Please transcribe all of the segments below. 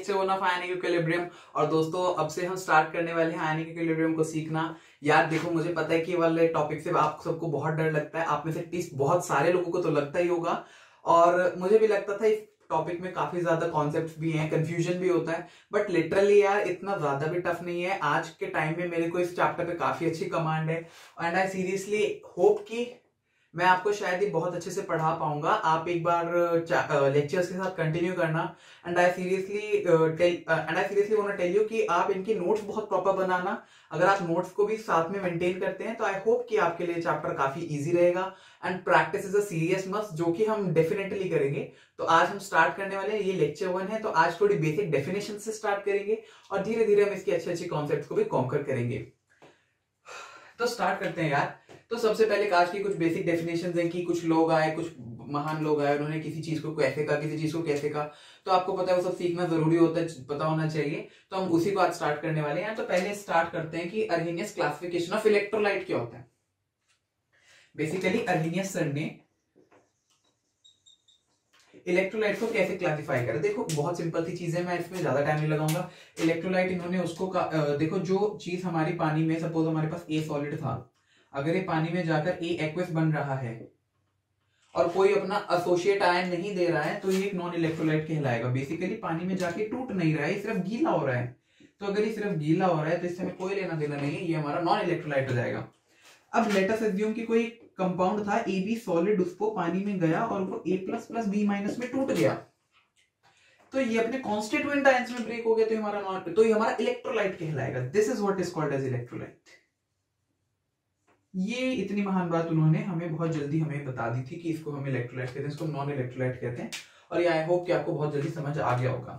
Lecture 1 of ionic equilibrium. और दोस्तों अब से हम स्टार्ट करने वाले हैं आयनिक इक्विलिब्रियम को सीखना। यार देखो, मुझे पता है कि वाले टॉपिक से आप सबको बहुत डर लगता है, आप में से बहुत सारे लोगों को तो लगता ही होगा, और मुझे भी लगता था। इस टॉपिक में काफी ज्यादा कॉन्सेप्ट्स भी हैं, कंफ्यूजन भी होता है, बट लिटरली यार इतना ज्यादा भी टफ नहीं है। आज के टाइम में मेरे को इस चैप्टर पे काफी अच्छी कमांड है, एंड आई सीरियसली होप कि मैं आपको शायद ही बहुत अच्छे से पढ़ा पाऊंगा। आप एक बार लेक्चर्स के साथ कंटिन्यू करना, and I seriously want to tell you कि आप इनकी नोट्स बहुत प्रॉपर बनाना। अगर आप नोट्स को भी साथ में मेंटेन करते हैं तो आई होप कि आपके लिए चैप्टर काफी इजी रहेगा। And practice is a serious must, जो कि हम डेफिनेटली करेंगे। तो आज हम स्टार्ट करने वाले हैं, ये लेक्चर 1 है, तो आज थोड़ी बेसिक डेफिनेशन से स्टार्ट करेंगे और धीरे धीरे हम इसकी अच्छे अच्छे कॉन्सेप्ट को भी कॉन्कर करेंगे। तो स्टार्ट करते हैं यार। तो सबसे पहले आज की कुछ बेसिक डेफिनेशंस हैं कि कुछ लोग आए, कुछ महान लोग आए, उन्होंने किसी चीज को कैसे कहा, किसी चीज को कैसे कहा। तो आपको पता है वो सब सीखना जरूरी होता है, पता होना चाहिए। तो हम उसी को आज स्टार्ट करने वाले हैं। तो पहले स्टार्ट करते हैं कि अर्हेनियस क्लासिफिकेशन ऑफ इलेक्ट्रोलाइट क्या होता है। बेसिकली अर्हेनियस सर ने इलेक्ट्रोलाइट को कैसे क्लासिफाई करा। देखो बहुत सिंपल सी चीज है, मैं इसमें ज्यादा टाइम नहीं लगाऊंगा। इलेक्ट्रोलाइट इन्होंने उसको देखो, जो चीज हमारी पानी में, सपोज हमारे पास ए सॉलिड था, अगर ये पानी में जाकर ए एक्वस बन रहा है और कोई अपना एसोसिएट आयन नहीं दे रहा है, तो ये एक नॉन इलेक्ट्रोलाइट कहलाएगा। बेसिकली पानी में जाके टूट नहीं रहा है, सिर्फ गीला हो रहा है। तो अगर ये सिर्फ गीला हो रहा है तो इससे हमें कोई लेना देना नहीं है, ये हमारा नॉन इलेक्ट्रोलाइट हो जाएगा। अब लेट अस अज्यूम कि कोई कंपाउंड था ए बी सॉलिड, उसको पानी में गया और वो ए प्लस प्लस बी माइनस में टूट गया, तो ये अपने कॉन्स्टिट्यूएंट आयंस में ब्रेक हो गया, तो ये हमारा इलेक्ट्रोलाइट कहलाएगा। This is what is called as electrolyte. ये इतनी महान बात उन्होंने हमें बहुत जल्दी हमें बता दी थी कि इसको हम इलेक्ट्रोलाइट कहते हैं, इसको नॉन इलेक्ट्रोलाइट कहते हैं। और ये आई होप कि आपको बहुत जल्दी समझ आ गया होगा।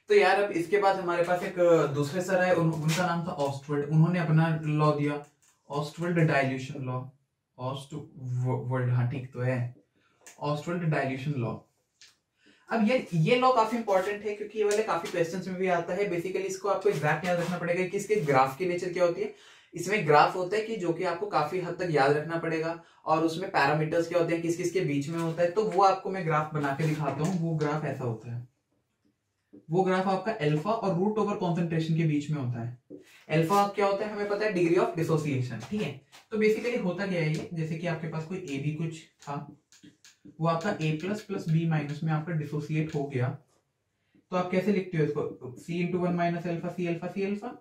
तो यार अब इसके बाद हमारे पास एक दूसरे सर है, उनका नाम था ऑस्टवर्ल्ड। उन्होंने अपना लॉ दिया, ऑस्टवर्ल्ड डाइल्यूशन लॉ। ऑस्टवर्ल्ड, हाँ ठीक तो है, ऑस्टवर्ल्ड डाइल्यूशन लॉ। अब ये लॉ काफी इंपॉर्टेंट है क्योंकि ये वाले काफी क्वेश्चंस में भी आता है। बेसिकली इसको आपको एग्जैक्ट याद रखना पड़ेगा कि इसके ग्राफ की नेचर क्या होती है। इसमें ग्राफ होता है कि जो कि आपको काफी हद तक याद रखना पड़ेगा, और उसमें पैरामीटर्स क्या होते हैं, किस किस के बीच में होता है। तो वो आपको मैं ग्राफ बना के दिखाता हूँ। वो ग्राफ ऐसा होता है, वो ग्राफ आपका अल्फा और रूट ओवर कॉन्सेंट्रेशन के बीच में होता है। अल्फा क्या होता है हमें पता है, डिग्री ऑफ डिसोसिएशन, ठीक है। तो बेसिकली होता क्या है ये, जैसे कि आपके पास कोई ए बी कुछ था, वो आपका ए प्लस प्लस बी माइनस में आपका डिसोसिएट हो गया, तो आप कैसे लिखते हो इसको, C into one minus alpha C alpha C alpha.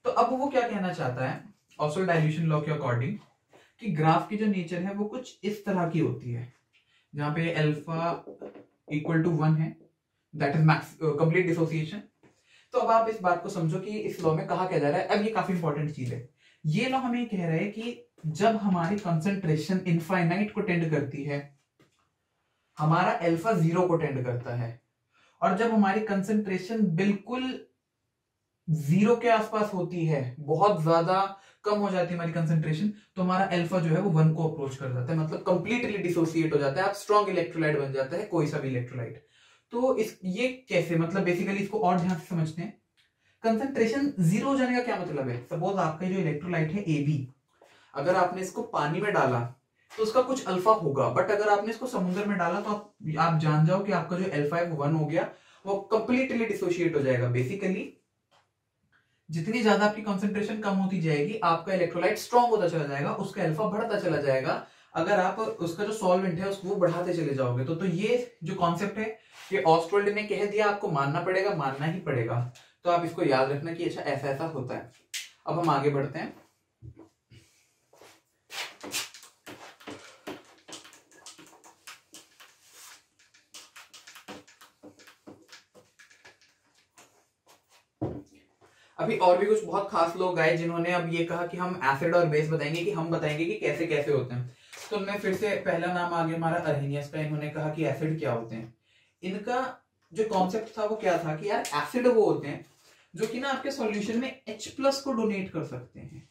तो अब वो क्या कहना चाहता है ऑस्टवर्ल्ड डाइल्यूशन लॉ के अकॉर्डिंग, कि ग्राफ की जो नेचर है वो कुछ इस तरह की होती है, जहां पे अल्फा इक्वल टू 1 है, that is max complete dissociation. तो अब आप इस बात को समझो कि इस लॉ में कहा क्या जा रहा है। अब ये काफी इंपॉर्टेंट चीज है। ये लॉ हमें कह रहा है कि जब हमारी कंसंट्रेशन इनफाइनाइट को टेंड करती है, हमारा अल्फा 0 को टेंड करता है, और जब हमारी कंसंट्रेशन बिल्कुल 0 के आसपास होती है, बहुत ज्यादा कम हो जाती है हमारी कंसंट्रेशन, तो हमारा अल्फा जो है वो 1 को अप्रोच कर जाता है, मतलब कंप्लीटली डिसोसिएट हो जाता है, आप स्ट्रॉन्ग इलेक्ट्रोलाइट बन जाता है, कोई सा भी इलेक्ट्रोलाइट। तो ये कैसे, मतलब बेसिकली इसको और ध्यान से समझते हैं। कंसंट्रेशन 0 हो जाने का क्या मतलब है। सपोज आपका जो इलेक्ट्रोलाइट है ए बी, अगर आपने इसको पानी में डाला तो उसका कुछ अल्फा होगा, बट अगर आपने इसको समुद्र में डाला तो आप जान जाओ कि आपका जो अल्फा है वो 1 हो गया, वो कंप्लीटली डिसोशिएट हो जाएगा। बेसिकली जितनी ज्यादा आपकी कंसंट्रेशन कम होती जाएगी, आपका इलेक्ट्रोलाइट स्ट्रॉन्ग होता चला जाएगा, उसका अल्फा बढ़ता चला जाएगा, अगर आप उसका जो सॉल्वेंट है उसको बढ़ाते चले जाओगे। तो ये जो कॉन्सेप्ट है, ये ऑस्टवर्ल्ड ने कह दिया, आपको मानना पड़ेगा, मानना ही पड़ेगा। तो आप इसको याद रखना कि अच्छा ऐसा ऐसा होता है। अब हम आगे बढ़ते हैं। अभी और भी कुछ बहुत खास लोग आए जिन्होंने अब ये कहा कि हम एसिड और बेस बताएंगे, कि हम बताएंगे कि कैसे कैसे होते हैं। तो मैं फिर से पहला नाम आगे हमारा अर्हेनियस का। इन्होंने कहा कि एसिड क्या होते हैं। इनका जो कॉन्सेप्ट था वो क्या था कि यार एसिड वो होते हैं जो कि ना आपके सॉल्यूशन में H+ को डोनेट कर सकते हैं।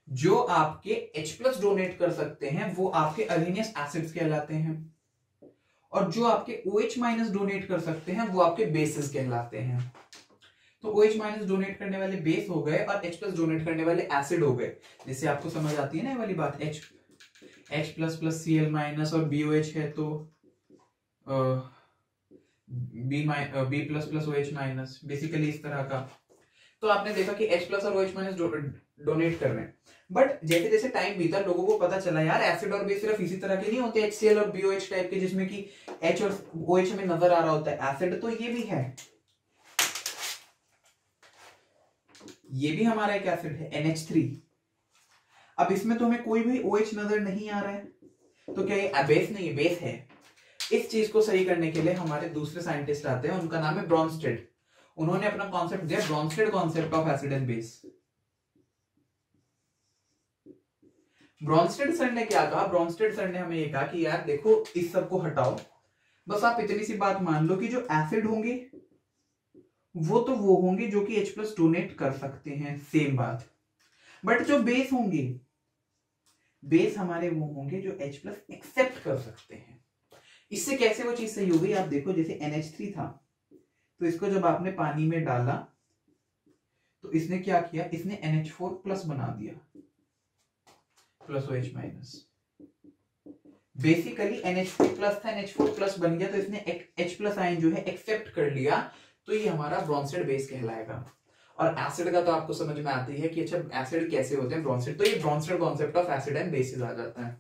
जो आपके H+ डोनेट कर सकते हैं वो आपके अर्हेनियस एसिड्स कहलाते हैं, और जो आपके OH- डोनेट कर सकते हैं वो आपके बेसेस कहलाते हैं। तो OH- डोनेट करने वाले बेस हो गए और H+ डोनेट करने वाले एसिड हो गए। जिससे आपको समझ आती है ना ये वाली बात, H++ Cl- और BOH है तो B plus plus O H minus, basically इस तरह का। तो आपने देखा कि H प्लस और OH माइनस डोनेट कर रहे हैं। बट जैसे जैसे टाइम बीता लोगों को पता चला यार एसिड और बेस सिर्फ इसी तरह के नहीं होते, HCl और BOH टाइप के, जिसमें कि H और OH हमें नजर आ रहा होता है, एसिड तो ये भी है, ये भी हमारा एक एसिड है NH3। अब इसमें तो हमें कोई भी OH नजर नहीं आ रहा है, तो क्या ये बेस नहीं है? बेस है। इस चीज को सही करने के लिए हमारे दूसरे साइंटिस्ट आते हैं, उनका नाम है ब्रॉन्स्टेड। उन्होंने अपना कॉन्सेप्ट दिया Brønsted concept of acid and base. Brønsted sir ने क्या कहा? ब्रॉन्स्टेड सर ने हमें ये कहा कि यार देखो इस सब को हटाओ, बस आप इतनी सी बात मान लो कि जो एसिड होंगे वो तो वो होंगे जो कि H प्लस डोनेट कर सकते हैं, सेम बात। बट जो बेस होंगे, बेस हमारे वो होंगे जो H प्लस एक्सेप्ट कर सकते हैं। इससे कैसे वो चीज सही हो गई? आप देखो जैसे NH3 था, तो इसको जब आपने पानी में डाला तो इसने क्या किया? इसने NH4 प्लस बना दिया, plus OH minus. Basically NH3 plus था, NH4 प्लस बन गया, तो इसने H प्लस आयन जो है एक्सेप्ट कर लिया, तो ये हमारा ब्रॉन्स्टेड बेस कहलाएगा। और एसिड का तो आपको समझ में आती है कि अच्छा एसिड कैसे होते हैं, ब्रॉन्स्टेड। तो ये Bronsted concept of acid and basis आ जाता है।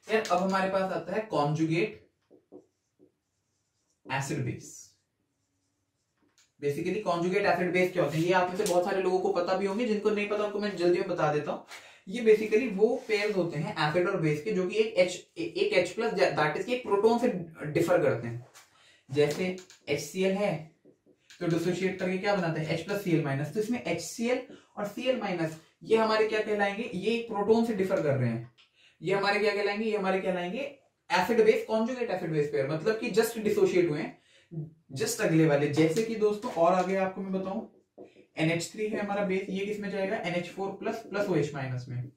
यार अब हमारे पास आता है conjugate acid base. Basically conjugate acid base क्या होते हैं, ये आप में से बहुत सारे लोगों को पता भी होंगे, जिनको नहीं पता उनको मैं जल्दी में बता देता हूं। ये बेसिकली वो पेयर्स होते हैं एसिड और बेस के, जो कि एक H प्लस दैट इज एक प्रोटॉन से डिफर करते हैं। जैसे HCl है तो डिसोशिएट करके क्या बनाते हैं? H plus Cl minus. तो इसमें HCl और Cl माइनस ये हमारे क्या कहलाएंगे? ये एक प्रोटॉन से डिफर कर रहे हैं। ये हमारे क्या कहलाएंगे? ये हमारे कहलाएंगे acid base conjugate acid base pair, मतलब कि जस्ट डिसोशिएट हुए हैं, जस्ट अगले वाले। जैसे कि दोस्तों और आगे आपको मैं बताऊं, NH3 है हमारा बेस, ये किसमें जाएगा? NH4 plus plus OH minus में।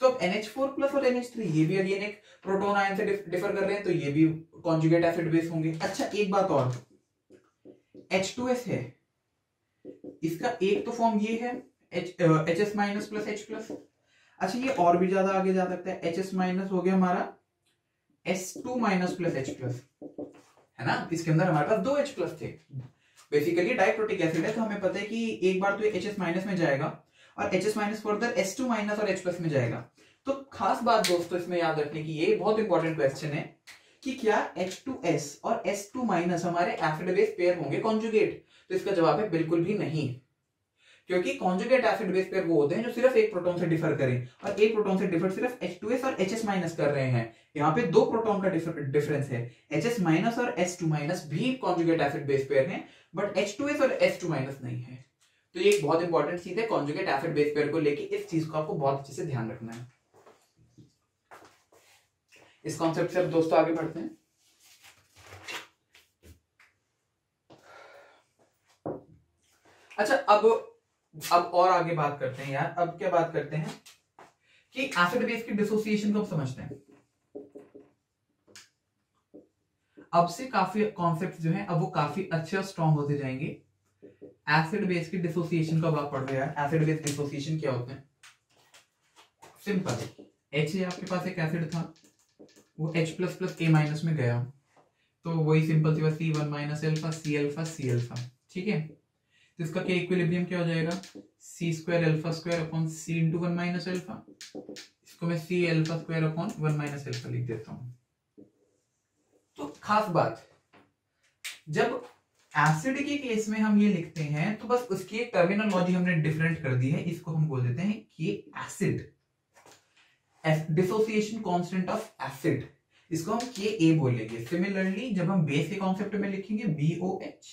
तो अब NH4 प्लस और NH3 ये भी अगेन एक प्रोटॉन आयन से डिफर कर रहे हैं, तो ये भी कॉन्जुगेट एसिड बेस होंगे। अच्छा एक बात और, H2S है, इसका एक तो फॉर्म ये है HS minus plus H plus. अच्छा ये और भी ज्यादा आगे जा सकता है, HS माइनस हो गया हमारा S2 minus plus H plus, है ना? इसके अंदर हमारे पास 2 H प्लस थे। बेसिकली डाइप्रोटिक एसिड है, तो हमें पता है कि एक बार तो HS माइनस में जाएगा और HS minus further S2 minus और H प्लस में जाएगा। तो खास बात दोस्तों इसमें याद रखने की, ये बहुत इंपॉर्टेंट क्वेश्चन है कि क्या H2S और S2 माइनस हमारे एसिड बेस पेयर होंगे कॉन्जुगेट? तो इसका जवाब है बिल्कुल भी नहीं, क्योंकि कॉन्जुगेट एसिड बेस पेयर वो होते हैं जो सिर्फ एक प्रोटॉन से डिफर करें, और एक प्रोटॉन से डिफर सिर्फ H2S और HS माइनस कर रहे हैं। यहाँ पे 2 प्रोटॉन का डिफरेंस है। HS माइनस और S2 माइनस भी कॉन्जुगेट एसिड बेस पेयर हैं, बट H2S और S2 माइनस नहीं है। तो ये एक बहुत इंपॉर्टेंट चीज है कॉन्जुगेट एसिड बेस पेयर को लेके, इस चीज को आपको बहुत अच्छे से ध्यान रखना है। इस कॉन्सेप्ट से अब दोस्तों आगे बढ़ते हैं। अच्छा अब और आगे बात करते हैं यार। अब क्या बात करते हैं कि एसिड बेस की डिसोसिएशन को समझते हैं। अब से काफी कॉन्सेप्ट जो हैं अब वो काफी अच्छे और स्ट्रॉन्ग होते जाएंगे। एसिड बेस की डिसोसिएशन कब आप पढ़ रहे हैं? एसिड बेस डिसोसिएशन क्या होते हैं? सिंपल, H आपके पास एक एसिड था, वो H plus plus A minus में गया, तो वही सिंपल सी बात C1 minus alpha C alpha C alpha, ठीक है? तो इसका क्या इक्विलिब्रियम क्या हो जाएगा? C square alpha square upon C into 1 minus alpha. इसको मैं C alpha square upon 1 minus alpha लिख देता हूं। तो खास बात, जब एसिड के केस में हम ये लिखते हैं तो बस उसकी एक टर्मिनोलॉजी हमने डिफरेंट कर दी है। इसको हम बोल देते हैं कि acid dissociation constant of acid, इसको हम Ka बोलेंगे। सिमिलरली जब हम बेस के कॉन्सेप्ट में लिखेंगे BOH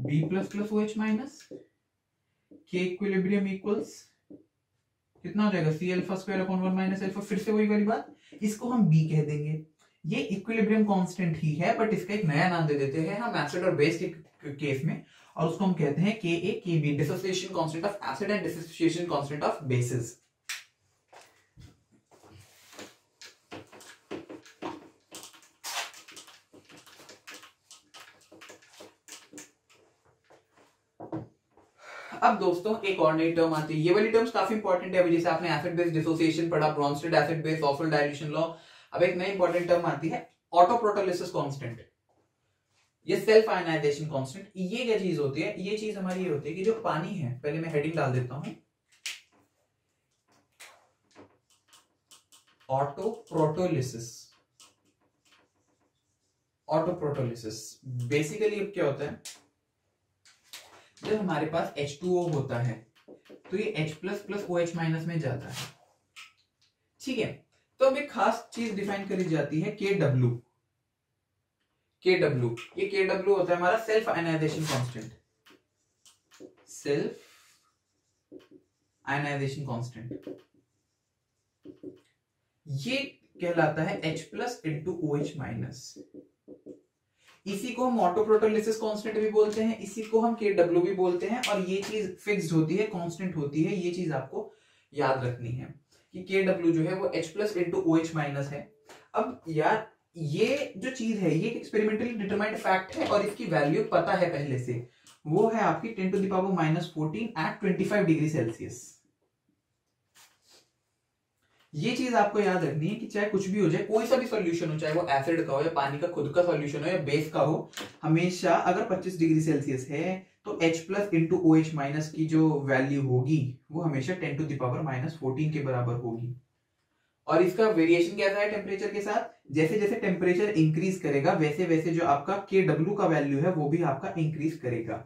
B plus plus OH minus K equilibrium equals कितना हो जाएगा? C alpha square upon 1 minus alpha. फिर से वही वाली बात, इसको हम B कह देंगे। ये इक्विलिब्रियम कांस्टेंट ही है, बट इसका एक नया नाम दे देते हैं हम एसिड और बेस के केस में, और उसको हम कहते हैं Ka Kb, dissociation constant of acid and dissociation constant of basis. अब दोस्तों एक और नई टर्म आती है, ये वाली टर्म्स काफी इंपॉर्टेंट है। अभी जैसे आपने एसिड बेस डिसोसिएशन पढ़ा, Brønsted acid base, Oswald dilution law. अब एक नई इंपॉर्टेंट टर्म आती है ऑटोप्रोटोलिसिस कांस्टेंट, ये सेल्फ आयनाइजेशन कांस्टेंट। ये क्या चीज होती है? ये चीज हमारी ये होती है कि जो पानी है, पहले मैं हेडिंग डाल देता हूं, ऑटोप्रोटोलिसिस। ऑटोप्रोटोलिसिस बेसिकली अब क्या होता है, जब हमारे पास H2O होता है तो ये H plus plus OH minus में जाता है, ठीक है। तो अब एक खास चीज डिफाइन करी जाती है KW। KW, ये KW होता है हमारा self ionization constant, self ionization constant. ये कहलाता है H plus into OH minus. इसी को हम ऑटोप्रोटोलिसिस कांस्टेंट भी बोलते हैं, इसी को हम KW भी बोलते हैं। और ये चीज फिक्स्ड होती है, कांस्टेंट होती है, ये चीज आपको याद रखनी है कि KW जो है वो H plus into OH minus है। अब यार ये जो चीज है ये एक्सपेरिमेंटली डिटरमाइंड फैक्ट है और इसकी वैल्यू पता है पहले से, वो है आपकी 10 to the power -14 at 25 degree Celsius. ये चीज आपको याद रखनी है कि चाहे कुछ भी हो जाए, कोई सा भी सॉल्यूशन हो, चाहे वो एसिड का हो या पानी का खुद का सॉल्यूशन हो या बेस का हो, हमेशा अगर 25 डिग्री सेल्सियस है तो H plus into OH minus की जो वैल्यू होगी वो हमेशा 10 टू द पावर -14 के बराबर होगी। और इसका वेरिएशन कैसा है टेम्परेचर के साथ? जैसे जैसे टेम्परेचर इंक्रीज करेगा वैसे वैसे जो आपका KW का वैल्यू है वो भी आपका इंक्रीज करेगा।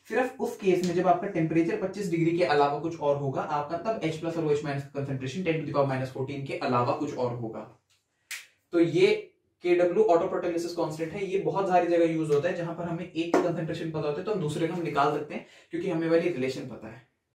सिर्फ उस केस में जब आपका टेम्परेचर 25 डिग्री के अलावा कुछ और होगा, आपका तब H प्लस और OH माइनस का कंसंट्रेशन 10 टू द पावर -14 के अलावा कुछ और होगा। तो ये KW ऑटोप्रोटोलिसिस कांस्टेंट है, ये बहुत सारी जगह यूज होता है। जहां पर हमें एक कंसंट्रेशन पता होता है तो हम दूसरे का हम निकाल सकते हैं क्योंकि हमें वाली रिलेशन पता है।